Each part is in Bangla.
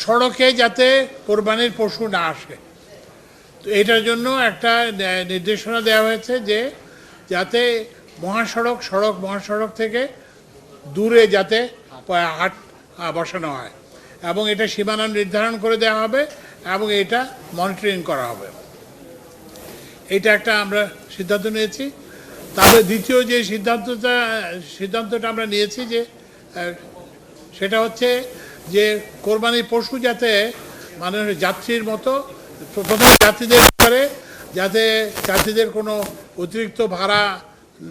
সড়কে যাতে কোরবানির পশু না আসে। তো এটার জন্য একটা নির্দেশনা দেওয়া হয়েছে যে যাতে মহাসড়ক থেকে দূরে যাতে হাট বসানো হয় এবং এটা সীমানা নির্ধারণ করে দেওয়া হবে এবং এটা মনিটরিং করা হবে। এটা একটা আমরা সিদ্ধান্ত নিয়েছি। তারপরে দ্বিতীয় যে সিদ্ধান্তটা আমরা নিয়েছি যে সেটা হচ্ছে যে কোরবানির পশু যাতে মানে যাত্রীর মতো প্রথম যাত্রীদের ব্যাপারে যাতে যাত্রীদের কোনো অতিরিক্ত ভাড়া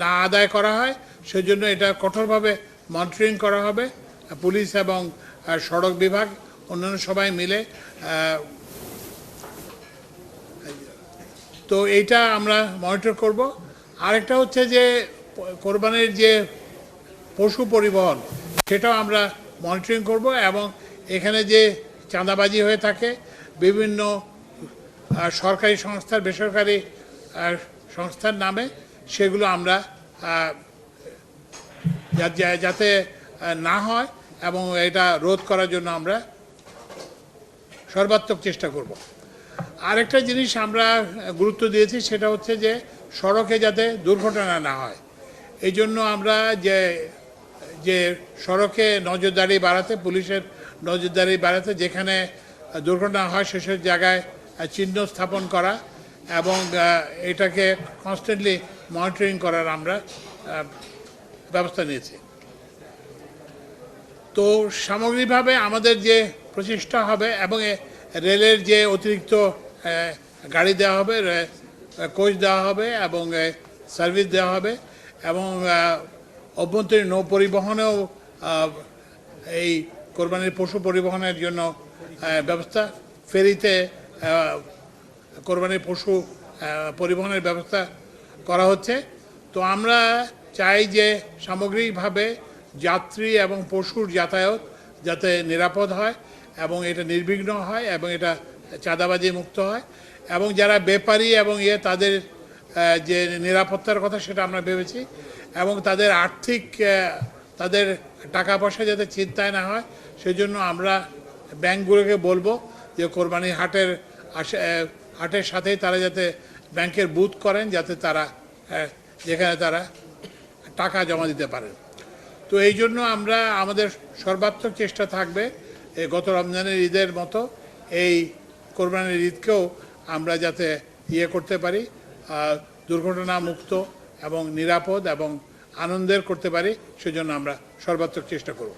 না আদায় করা হয় সেজন্য এটা কঠোরভাবে মনিটরিং করা হবে। পুলিশ এবং সড়ক বিভাগ অন্যান্য সবাই মিলে। তো এইটা আমরা মনিটর করব। আরেকটা হচ্ছে যে কোরবানির যে পশু পরিবহন সেটাও আমরা মনিটরিং করব এবং এখানে যে চাঁদাবাজি হয়ে থাকে বিভিন্ন সরকারি সংস্থার বেসরকারি সংস্থার নামে সেগুলো আমরা যাতে না হয় এবং এটা রোধ করার জন্য আমরা সর্বাত্মক চেষ্টা করব। আরেকটা জিনিস আমরা গুরুত্ব দিয়েছি সেটা হচ্ছে যে সড়কে যাতে দুর্ঘটনা না হয় এই জন্য আমরা যে সড়কে নজরদারি বাড়াতে পুলিশের নজরদারি বাড়াতে যেখানে দুর্ঘটনা হয় সেসব জায়গায় চিহ্ন স্থাপন করা এবং এটাকে কনস্ট্যান্টলি মনিটরিং করার আমরা ব্যবস্থা নিয়েছি। তো সামগ্রিকভাবে আমাদের যে প্রচেষ্টা হবে এবং রেলের যে অতিরিক্ত গাড়ি দেওয়া হবে, কোচ দেওয়া হবে এবং সার্ভিস দেওয়া হবে এবং অভ্যন্তরীণ নৌ পরিবহনেও এই কোরবানির পশু পরিবহনের জন্য ব্যবস্থা, ফেরিতে কোরবানির পশু পরিবহনের ব্যবস্থা করা হচ্ছে। তো আমরা চাই যে সামগ্রিকভাবে যাত্রী এবং পশুর যাতায়াত যাতে নিরাপদ হয় এবং এটা নির্বিঘ্ন হয় এবং এটা চাঁদাবাজি মুক্ত হয় এবং যারা ব্যাপারী এবং তাদের যে নিরাপত্তার কথা সেটা আমরা ভেবেছি এবং তাদের আর্থিক তাদের টাকা পয়সা যাতে চিন্তায় না হয় সেজন্য আমরা ব্যাংকগুলোকে বলবো যে কোরবানি হাটের সাথেই তারা যাতে ব্যাংকের বুথ করেন যাতে তারা যেখানে তারা টাকা জমা দিতে পারেন। তো এই জন্য আমরা আমাদের সর্বাত্মক চেষ্টা থাকবে গত রমজানের ঈদের মতো এই কোরবানির ঈদকেও আমরা যাতে করতে পারি দুর্ঘটনা মুক্ত এবং নিরাপদ এবং আনন্দের করতে পারি সেজন্য আমরা সর্বাত্মক চেষ্টা করব।